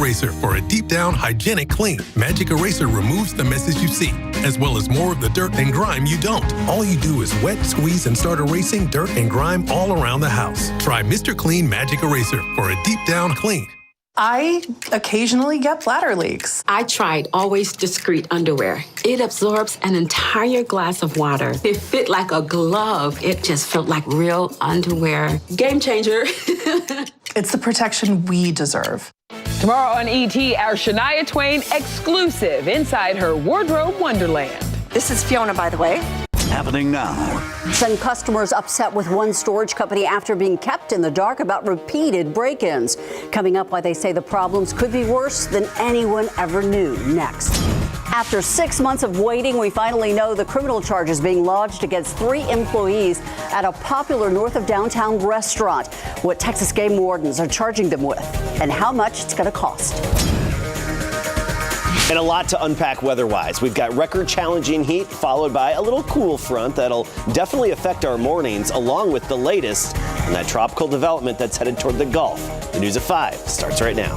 Eraser for a deep down hygienic clean. Magic Eraser removes the messes you see, as well as more of the dirt and grime you don't. All you do is wet, squeeze, and start erasing dirt and grime all around the house. Try Mr. Clean Magic Eraser for a deep down clean. I occasionally get bladder leaks. I tried Always Discreet underwear. It absorbs an entire glass of water. It fit like a glove. It just felt like real underwear. Game changer. It's the protection we deserve. Tomorrow on ET, our Shania Twain exclusive inside her wardrobe wonderland. This is Fiona, by the way. Happening now. Some customers upset with one storage company after being kept in the dark about repeated break-ins. Coming up, why they say the problems could be worse than anyone ever knew. Next. After 6 months of waiting, we finally know the criminal charges being lodged against 3 employees at a popular north of downtown restaurant. What Texas game wardens are charging them with and how much it's going to cost. And a lot to unpack weather-wise. We've got record-challenging heat followed by a little cool front that'll definitely affect our mornings, along with the latest on that tropical development that's headed toward the Gulf. The news at 5 starts right now.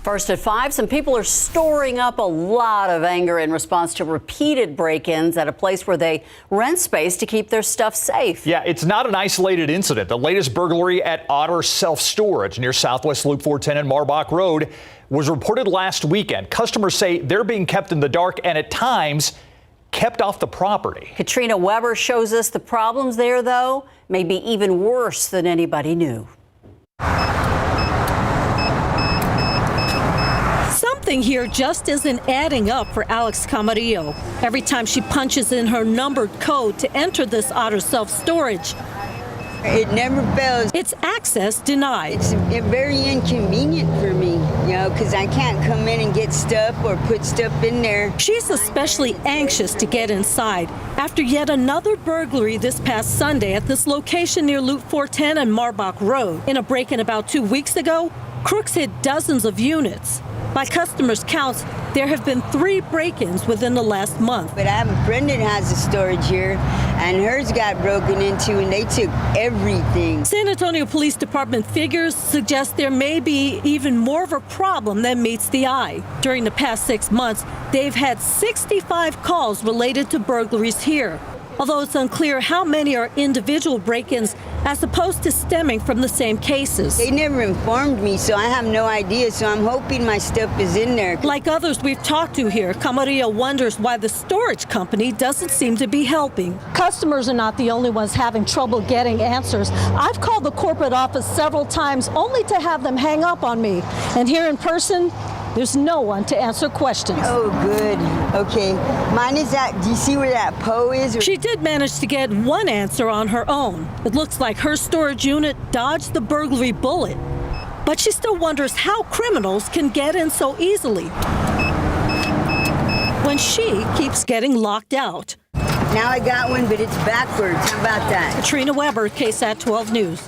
First at 5, some people are storing up a lot of anger in response to repeated break-ins at a place where they rent space to keep their stuff safe. Yeah, it's not an isolated incident. The latest burglary at Otter Self-Storage near Southwest Loop 410 and Marbach Road was reported last weekend. Customers say they're being kept in the dark and at times kept off the property. Katrina Weber shows us the problems there, though, may be even worse than anybody knew. Something here just isn't adding up for Alex Camarillo. Every time she punches in her numbered code to enter this Otter Self-Storage, it never fails. It's access denied. It's very inconvenient for me, because I can't come in and get stuff or put stuff in there. She's especially anxious to get inside after yet another burglary this past Sunday at this location near Loop 410 and Marbach Road. In a break-in about 2 weeks ago, crooks hit dozens of units. By customers' counts, there have been 3 break-ins within the last month. But I have a friend that has a storage here, and hers got broken into, and they took everything. San Antonio Police Department figures suggest there may be even more of a problem than meets the eye. During the past 6 months, they've had 65 calls related to burglaries here, although it's unclear how many are individual break-ins as opposed to stemming from the same cases. They never informed me, so I have no idea, so I'm hoping my stuff is in there. Like others we've talked to here, Camarillo wonders why the storage company doesn't seem to be helping. Customers are not the only ones having trouble getting answers. I've called the corporate office several times only to have them hang up on me. And here in person, there's no one to answer questions. Oh, good. Okay. Mine is that, do you see where that Poe is? She did manage to get one answer on her own. It looks like her storage unit dodged the burglary bullet. But she still wonders how criminals can get in so easily when she keeps getting locked out. Now I got one, but it's backwards. How about that? Katrina Weber, KSAT 12 News.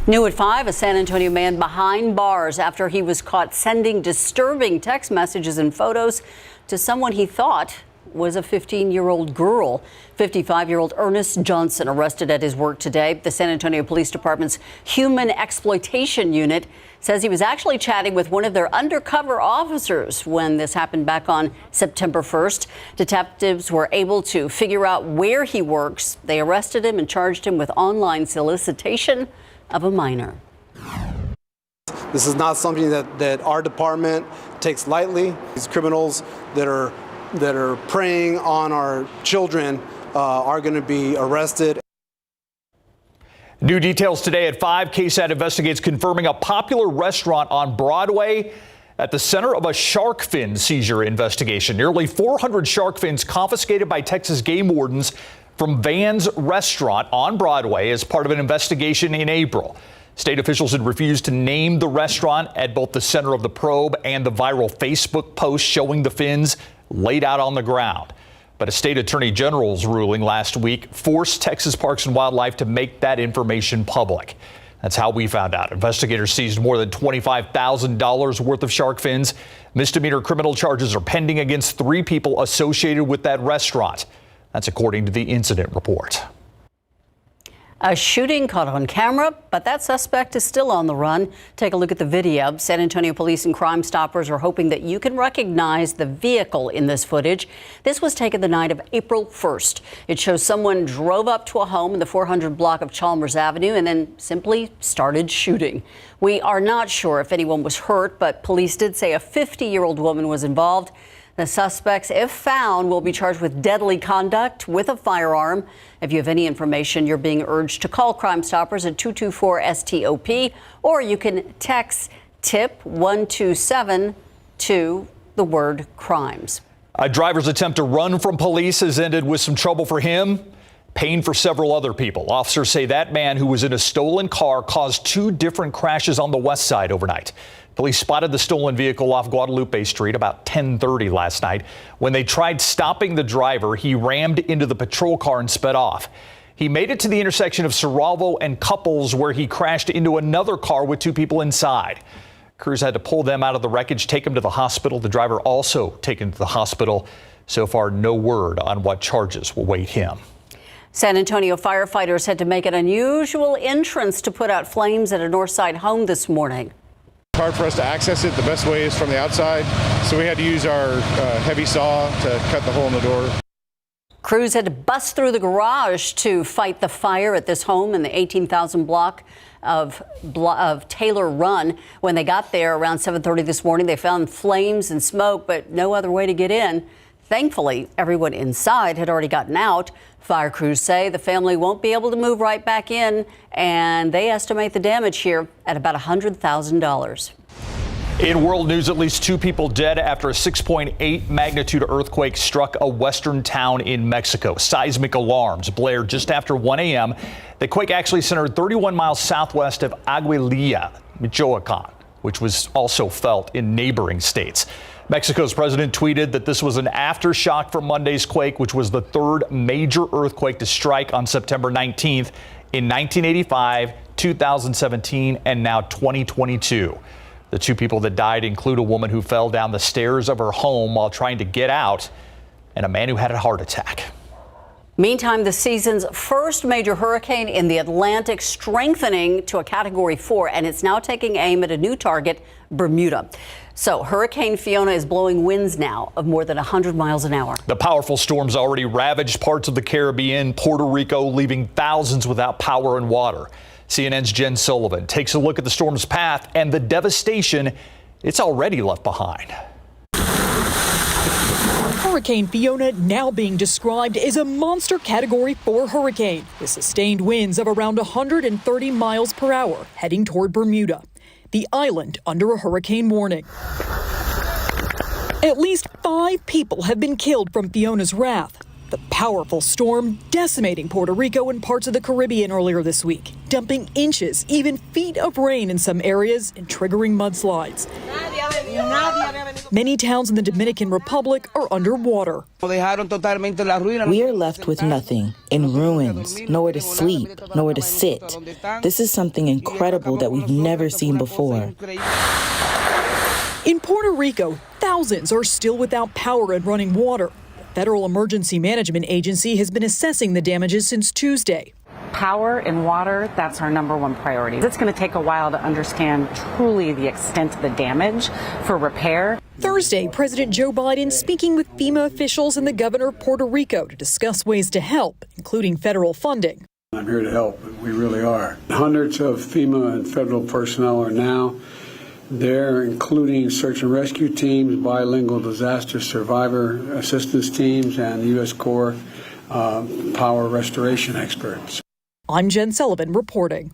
New at 5, a San Antonio man behind bars after he was caught sending disturbing text messages and photos to someone he thought was a 15-year-old girl. 55-year-old Ernest Johnson arrested at his work today. The San Antonio Police Department's Human Exploitation Unit says he was actually chatting with one of their undercover officers when this happened back on September 1st. Detectives were able to figure out where he works. They arrested him and charged him with online solicitation of a minor. This is not something that our department takes lightly. These criminals that are preying on our children are going to be arrested. New details today at 5. KSAT investigates confirming a popular restaurant on Broadway at the center of a shark fin seizure investigation. Nearly 400 shark fins confiscated by Texas game wardens from Van's Restaurant on Broadway as part of an investigation in April. State officials had refused to name the restaurant at both the center of the probe and the viral Facebook post showing the fins laid out on the ground. But a state attorney general's ruling last week forced Texas Parks and Wildlife to make that information public. That's how we found out. Investigators seized more than $25,000 worth of shark fins. Misdemeanor criminal charges are pending against 3 people associated with that restaurant. That's according to the incident report. A shooting caught on camera, but that suspect is still on the run. Take a look at the video. San Antonio police and Crime Stoppers are hoping that you can recognize the vehicle in this footage. This was taken the night of April 1st. It shows someone drove up to a home in the 400 block of Chalmers Avenue and then simply started shooting. We are not sure if anyone was hurt, but police did say a 50-year-old woman was involved. The suspects, if found, will be charged with deadly conduct with a firearm. If you have any information, you're being urged to call Crime Stoppers at 224-STOP, or you can text TIP 127 to the word crimes. A driver's attempt to run from police has ended with some trouble for him, pain for several other people. Officers say that man who was in a stolen car caused 2 different crashes on the west side overnight. Police spotted the stolen vehicle off Guadalupe Street about 10:30 last night. When they tried stopping the driver, he rammed into the patrol car and sped off. He made it to the intersection of Serralvo and Couples, where he crashed into another car with 2 people inside. Crews had to pull them out of the wreckage, take them to the hospital. The driver also taken to the hospital. So far, no word on what charges will await him. San Antonio firefighters had to make an unusual entrance to put out flames at a Northside home this morning. It's hard for us to access it. The best way is from the outside, so we had to use our heavy saw to cut the hole in the door. Crews had to bust through the garage to fight the fire at this home in the 18,000 block of Taylor Run. When they got there around 7:30 this morning, they found flames and smoke, but no other way to get in. Thankfully, everyone inside had already gotten out. Fire crews say the family won't be able to move right back in, and they estimate the damage here at about $100,000. In world news, at least 2 people dead after a 6.8 magnitude earthquake struck a western town in Mexico. Seismic alarms blared just after 1 a.m. The quake actually centered 31 miles southwest of Aguililla, Michoacan, which was also felt in neighboring states. Mexico's president tweeted that this was an aftershock from Monday's quake, which was the 3rd major earthquake to strike on September 19th in 1985, 2017, and now 2022. The 2 people that died include a woman who fell down the stairs of her home while trying to get out and a man who had a heart attack. Meantime, the season's first major hurricane in the Atlantic strengthening to a Category 4, and it's now taking aim at a new target, Bermuda. So Hurricane Fiona is blowing winds now of more than 100 miles an hour. The powerful storm's already ravaged parts of the Caribbean, Puerto Rico, leaving thousands without power and water. CNN's Jen Sullivan takes a look at the storm's path and the devastation it's already left behind. Hurricane Fiona now being described as a monster Category 4 hurricane with sustained winds of around 130 miles per hour heading toward Bermuda, the island under a hurricane warning. At least 5 people have been killed from Fiona's wrath. The powerful storm decimating Puerto Rico and parts of the Caribbean earlier this week, dumping inches, even feet of rain in some areas and triggering mudslides. Many towns in the Dominican Republic are underwater. We are left with nothing, in ruins, nowhere to sleep, nowhere to sit. This is something incredible that we've never seen before. In Puerto Rico, thousands are still without power and running water. The Federal Emergency Management Agency has been assessing the damages since Tuesday. Power and water, that's our #1 priority. It's going to take a while to understand truly the extent of the damage for repair. Thursday, President Joe Biden speaking with FEMA officials and the governor of Puerto Rico to discuss ways to help, including federal funding. I'm here to help. We really are. Hundreds of FEMA and federal personnel are now there, including search and rescue teams, bilingual disaster survivor assistance teams, and U.S. Corps power restoration experts. I'm Jen Sullivan reporting.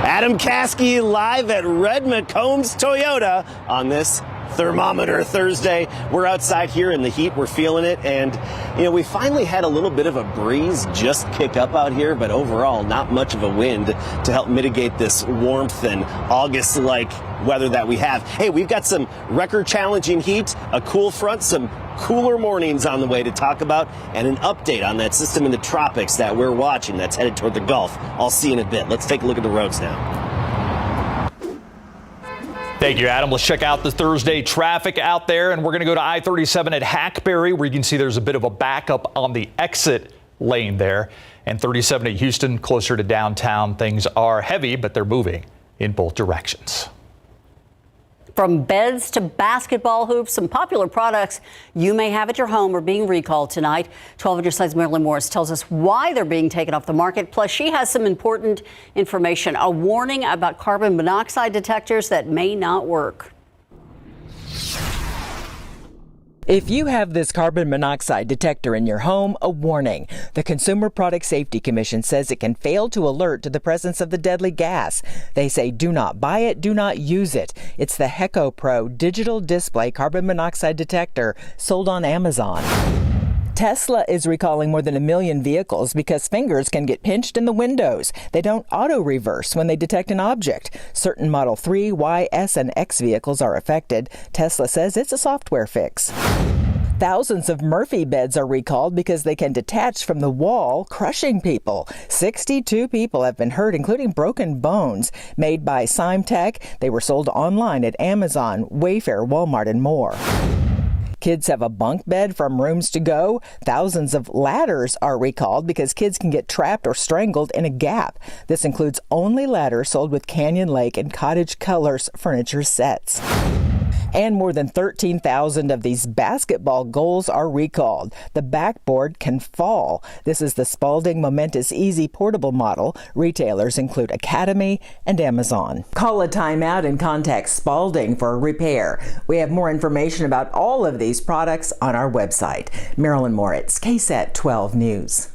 Adam Caskey live at Red McCombs Toyota on this Thermometer Thursday. We're outside here in the heat. We're feeling it. And, we finally had a little bit of a breeze just kick up out here, but overall not much of a wind to help mitigate this warmth and August-like weather that we have. Hey, we've got some record-challenging heat, a cool front, some cooler mornings on the way to talk about, and an update on that system in the tropics that we're watching that's headed toward the Gulf. I'll see you in a bit. Let's take a look at the roads now. Thank you, Adam. Let's check out the Thursday traffic out there, and we're going to go to I-37 at Hackberry, where you can see there's a bit of a backup on the exit lane there. And 37 at Houston, closer to downtown. Things are heavy, but they're moving in both directions. From beds to basketball hoops, some popular products you may have at your home are being recalled tonight. 12 on your side's Marilyn Morris tells us why they're being taken off the market. Plus, she has some important information, a warning about carbon monoxide detectors that may not work. If you have this carbon monoxide detector in your home, a warning. The Consumer Product Safety Commission says it can fail to alert to the presence of the deadly gas. They say do not buy it, do not use it. It's the Heco Pro digital display carbon monoxide detector sold on Amazon. Tesla is recalling more than 1 million vehicles because fingers can get pinched in the windows. They don't auto-reverse when they detect an object. Certain Model 3, Y, S, and X vehicles are affected. Tesla says it's a software fix. Thousands of Murphy beds are recalled because they can detach from the wall, crushing people. 62 people have been hurt, including broken bones. Made by Symtec, they were sold online at Amazon, Wayfair, Walmart, and more. Kids have a bunk bed from Rooms to Go. Thousands of ladders are recalled because kids can get trapped or strangled in a gap. This includes only ladders sold with Canyon Lake and Cottage Colors furniture sets. And more than 13,000 of these basketball goals are recalled. The backboard can fall. This is the Spalding Momentous Easy portable model. Retailers include Academy and Amazon. Call a timeout and contact Spalding for a repair. We have more information about all of these products on our website. Marilyn Moritz, KSAT 12 News.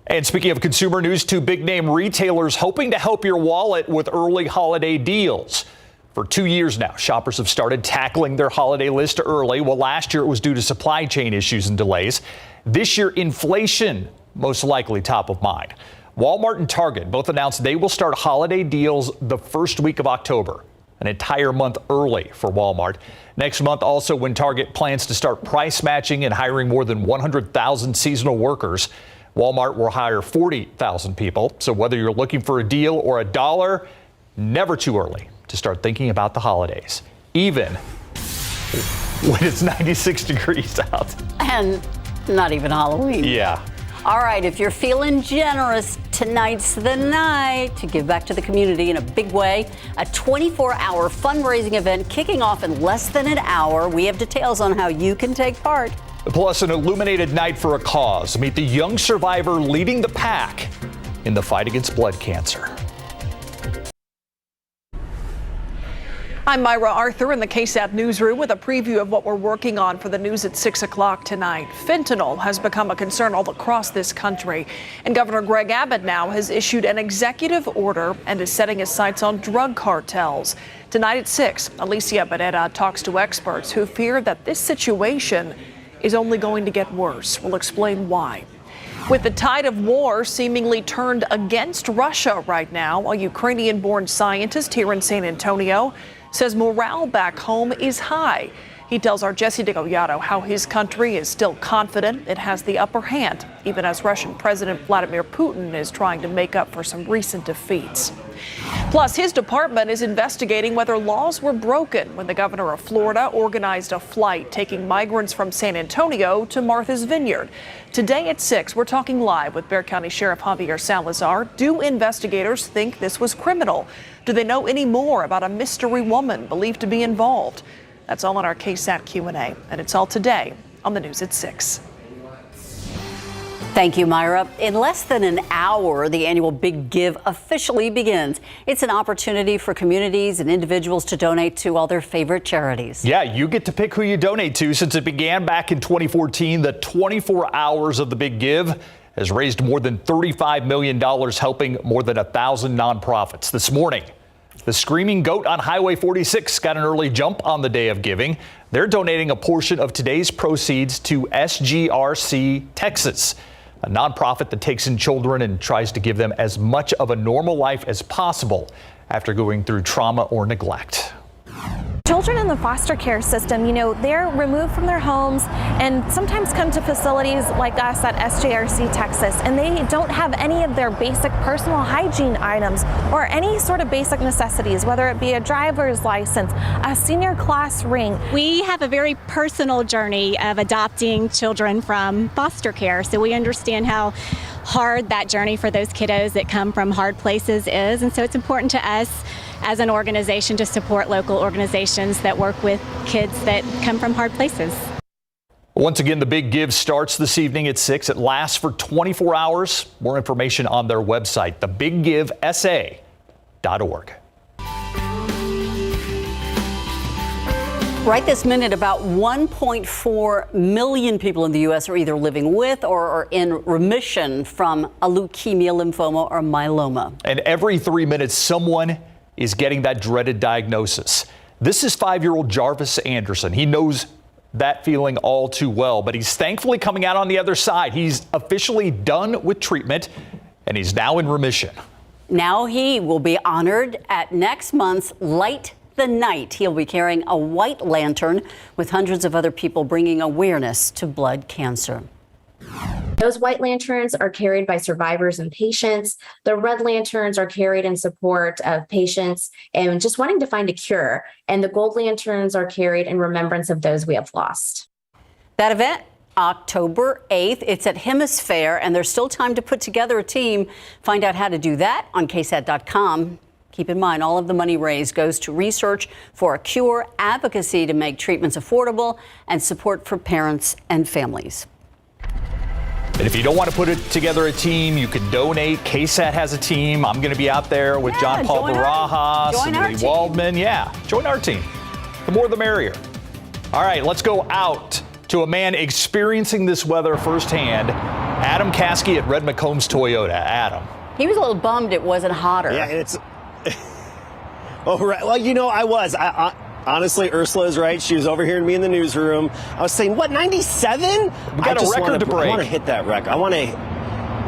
And speaking of consumer news, 2 big-name retailers hoping to help your wallet with early holiday deals. For 2 years now, shoppers have started tackling their holiday list early. Well, last year it was due to supply chain issues and delays. This year, inflation most likely top of mind. Walmart and Target both announced they will start holiday deals the first week of October, an entire month early for Walmart. Next month, also, when Target plans to start price matching and hiring more than 100,000 seasonal workers. Walmart will hire 40,000 people. So whether you're looking for a deal or a dollar, never too early to start thinking about the holidays, even when it's 96 degrees out. And not even Halloween. Yeah. All right, if you're feeling generous, tonight's the night to give back to the community in a big way. A 24-hour fundraising event kicking off in less than an hour. We have details on how you can take part. Plus, an illuminated night for a cause. Meet the young survivor leading the pack in the fight against blood cancer. I'm Myra Arthur in the KSAT newsroom with a preview of what we're working on for the news at 6 o'clock tonight. Fentanyl has become a concern all across this country, and Governor Greg Abbott now has issued an executive order and is setting his sights on drug cartels. Tonight at 6, Alicia Barrera talks to experts who fear that this situation is only going to get worse. We'll explain why. With the tide of war seemingly turned against Russia right now, a Ukrainian-born scientist here in San Antonio says morale back home is high. He tells our Jesse DeGollado how his country is still confident it has the upper hand, even as Russian President Vladimir Putin is trying to make up for some recent defeats. Plus, his department is investigating whether laws were broken when the governor of Florida organized a flight taking migrants from San Antonio to Martha's Vineyard. Today at 6, we're talking live with Bexar County Sheriff Javier Salazar. Do investigators think this was criminal? Do they know any more about a mystery woman believed to be involved? That's all on our KSAT Q&A, and it's all today on the news at 6. Thank you, Myra. In less than an hour, the annual Big Give officially begins. It's an opportunity for communities and individuals to donate to all their favorite charities. Yeah, you get to pick who you donate to. Since it began back in 2014, the 24 hours of the Big Give has raised more than $35 million, helping more than 1,000 nonprofits. This morning, the Screaming Goat on Highway 46 got an early jump on the day of giving. They're donating a portion of today's proceeds to SGRC Texas, a nonprofit that takes in children and tries to give them as much of a normal life as possible after going through trauma or neglect. Children children in the foster care system, you know, they're removed from their homes and sometimes come to facilities like us at SJRC Texas, and they don't have any of their basic personal hygiene items or any sort of basic necessities, whether it be a driver's license, a senior class ring. We have a very personal journey of adopting children from foster care, so we understand how hard that journey for those kiddos that come from hard places is, and so it's important to us as an organization to support local organizations that work with kids that come from hard places. Once again, the Big Give starts this evening at 6. It lasts for 24 hours. More information on their website, thebiggivesa.org. Right this minute, about 1.4 million people in the U.S. are either living with or are in remission from a leukemia, lymphoma, or myeloma. And every 3 minutes, someone is getting that dreaded diagnosis. This is 5-year-old Jarvis Anderson. He knows that feeling all too well, but he's thankfully coming out on the other side. He's officially done with treatment, and he's now in remission. Now he will be honored at next month's Light the Night. He'll be carrying a white lantern with hundreds of other people bringing awareness to blood cancer. Those white lanterns are carried by survivors and patients. The red lanterns are carried in support of patients and just wanting to find a cure. And the gold lanterns are carried in remembrance of those we have lost. That event, October 8th. It's at Hemisphere, and there's still time to put together a team. Find out how to do that on KSAT.com. Keep in mind, all of the money raised goes to research for a cure, advocacy to make treatments affordable, and support for parents and families. And if you don't want to put it together a team, you can donate. KSAT has a team. I'm going to be out there with John Paul Barajas and Lee Waldman. Yeah, join our team. The more the merrier. All right, let's go out to a man experiencing this weather firsthand. Adam Caskey at Red McCombs Toyota. Adam. He was a little bummed it wasn't hotter. Yeah, it's... Oh, right. Well, you know, I was. Honestly, Ursula is right. She was overhearing me in the newsroom. I was saying, what, 97? We got a record to break. I want to hit that record.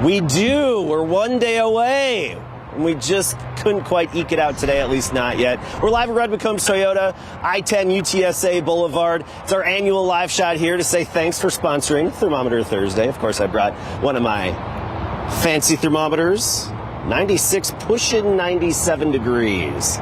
We do. We're one day away. And we just couldn't quite eke it out today, at least not yet. We're live at Red McCombs Toyota, I-10 UTSA Boulevard. It's our annual live shot here to say thanks for sponsoring Thermometer Thursday. Of course, I brought one of my fancy thermometers. 96, pushing 97 degrees.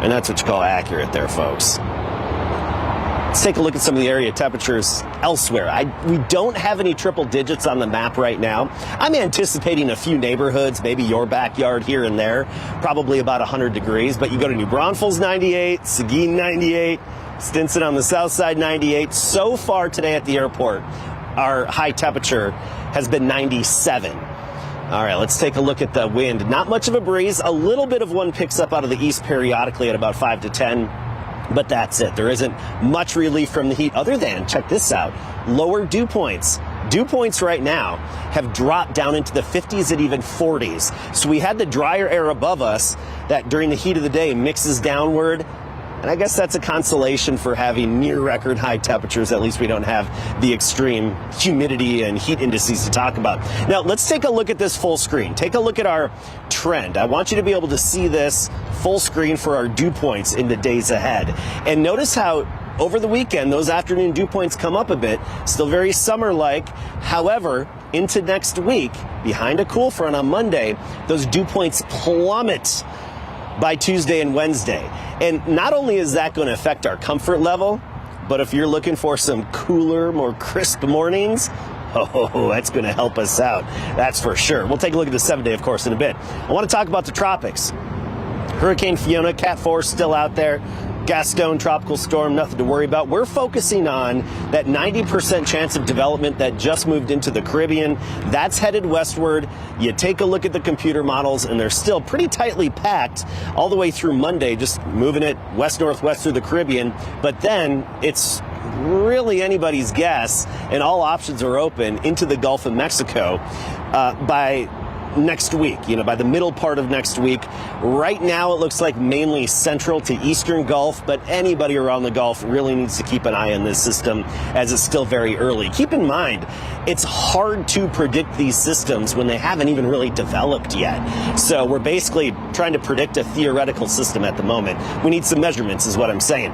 And that's what you call accurate there, folks. Let's take a look at some of the area temperatures elsewhere. We don't have any triple digits on the map right now. I'm anticipating a few neighborhoods, maybe your backyard here and there, probably about 100 degrees. But you go to New Braunfels, 98, Seguin, 98, Stinson on the south side, 98. So far today at the airport, our high temperature has been 97. All right, let's take a look at the wind. Not much of a breeze. A little bit of one picks up out of the east periodically at about 5 to 10. But that's it. There isn't much relief from the heat other than, check this out, lower dew points. Dew points right now have dropped down into the 50s and even 40s. So we had the drier air above us that during the heat of the day mixes downward. And I guess that's a consolation for having near record high temperatures. At least we don't have the extreme humidity and heat indices to talk about. Now, let's take a look at this full screen. Take a look at our trend. I want you to be able to see this full screen for our dew points in the days ahead. And notice how over the weekend, those afternoon dew points come up a bit. Still very summer-like. However, into next week, behind a cool front on Monday, those dew points plummet by Tuesday and Wednesday. And not only is that going to affect our comfort level, but if you're looking for some cooler, more crisp mornings, oh, that's going to help us out. That's for sure. We'll take a look at the 7-day, of course, in a bit. I want to talk about the tropics. Hurricane Fiona, Cat 4 still out there. Gaston, tropical storm, nothing to worry about. We're focusing on that 90% chance of development that just moved into the Caribbean. That's headed westward. You take a look at the computer models, and they're still pretty tightly packed all the way through Monday, just moving it west-northwest through the Caribbean. But then it's really anybody's guess, and all options are open into the Gulf of Mexico by next week, by the middle part of next week. Right now, it looks like mainly central to eastern Gulf, but anybody around the Gulf really needs to keep an eye on this system as it's still very early. Keep in mind, it's hard to predict these systems when they haven't even really developed yet. So we're basically trying to predict a theoretical system at the moment. We need some measurements, is what I'm saying.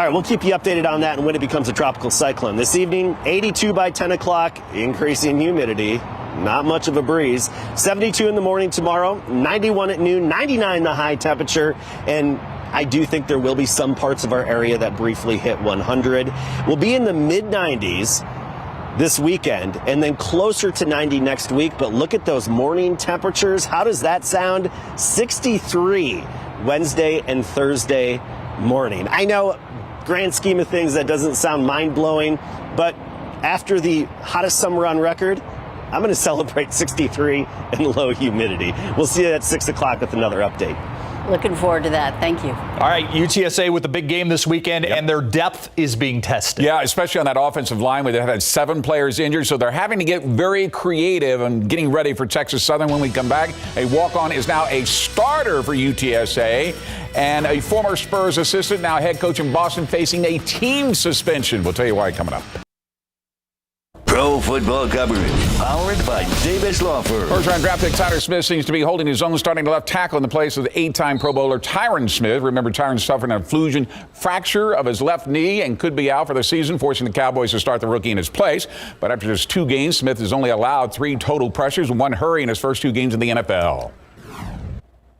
right, we'll keep you updated on that and when it becomes a tropical cyclone. This evening, 82 by 10 o'clock, increasing humidity. Not much of a breeze. 72 in the morning tomorrow, 91 at noon, 99 the high temperature, and I do think there will be some parts of our area that briefly hit 100. We'll be in the mid-90s this weekend and then closer to 90 next week, but look at those morning temperatures. How does that sound? 63 Wednesday and Thursday morning. I know, grand scheme of things, that doesn't sound mind-blowing, but after the hottest summer on record, I'm going to celebrate 63 and low humidity. We'll see you at 6 o'clock with another update. Looking forward to that. Thank you. All right, UTSA with the big game this weekend, and their depth is being tested. Yeah, especially on that offensive line where they've had 7 players injured, so they're having to get very creative and getting ready for Texas Southern when we come back. A walk-on is now a starter for UTSA, and a former Spurs assistant, now head coach in Boston, facing a team suspension. We'll tell you why coming up. Pro football coverage, powered by Davis Law Firm. First-round draft pick Tyler Smith seems to be holding his own, starting to left tackle in the place of the 8-time Pro Bowler Tyron Smith. Remember, Tyron suffered an fusion fracture of his left knee and could be out for the season, forcing the Cowboys to start the rookie in his place. But after just 2 games, Smith has only allowed 3 total pressures and 1 hurry in his first 2 games in the NFL.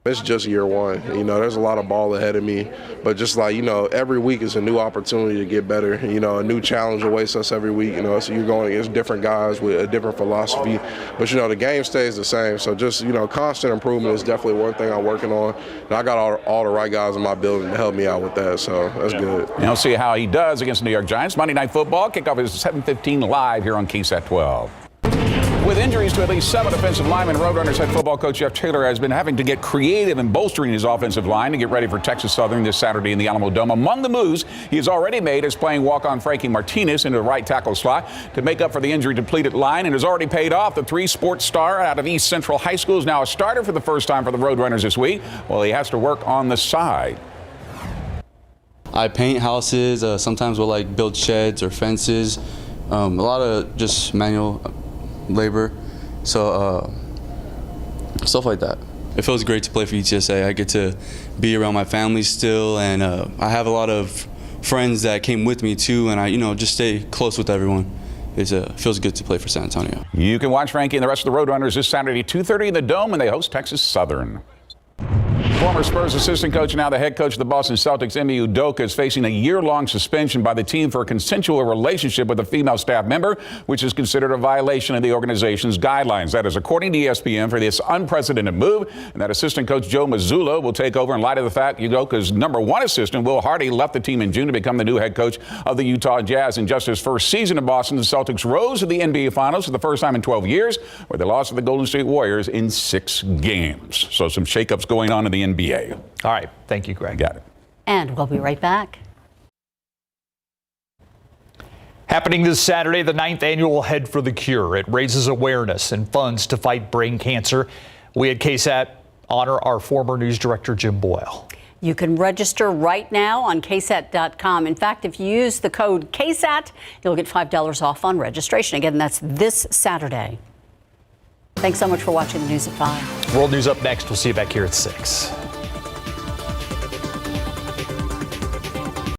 It's just year one. You know, there's a lot of ball ahead of me. But just like, you know, every week is a new opportunity to get better. You know, a new challenge awaits us every week. You know, so you're going against different guys with a different philosophy. But, you know, the game stays the same. So just, you know, constant improvement is definitely one thing I'm working on. And I got all the right guys in my building to help me out with that. So that's good. And we'll see how he does against the New York Giants. Monday Night Football kickoff is 7:15 live here on KSAT 12. With injuries to at least 7 offensive linemen, Roadrunners head football coach Jeff Taylor has been having to get creative in bolstering his offensive line to get ready for Texas Southern this Saturday in the Alamo Dome. Among the moves he has already made is playing walk-on Frankie Martinez into the right tackle slot to make up for the injury-depleted line, and has already paid off. The 3-sport star out of East Central High School is now a starter for the first time for the Roadrunners this week. Well, he has to work on the side. I paint houses. Sometimes we'll build sheds or fences. A lot of just manual labor, so stuff like that. It feels great to play for UTSA. I get to be around my family still, and I have a lot of friends that came with me too, and I just stay close with everyone. It feels good to play for San Antonio. You can watch Frankie and the rest of the Roadrunners this Saturday, 2:30 in the Dome, and they host Texas Southern. Former Spurs assistant coach, now the head coach of the Boston Celtics, Ime Udoka, is facing a year-long suspension by the team for a consensual relationship with a female staff member, which is considered a violation of the organization's guidelines. That is according to ESPN for this unprecedented move, and that assistant coach Joe Mazzulla will take over in light of the fact Udoka's #1 assistant, Will Hardy, left the team in June to become the new head coach of the Utah Jazz. In just his first season in Boston, the Celtics rose to the NBA Finals for the first time in 12 years, where they lost to the Golden State Warriors in 6 games. So some shakeups going on in the NBA. All right. Thank you, Greg. Got it. And we'll be right back. Happening this Saturday, the 9th annual Head for the Cure. It raises awareness and funds to fight brain cancer. We at KSAT honor our former news director, Jim Boyle. You can register right now on KSAT.com. In fact, if you use the code KSAT, you'll get $5 off on registration. Again, that's this Saturday. Thanks so much for watching the news at 5. World News up next. We'll see you back here at 6.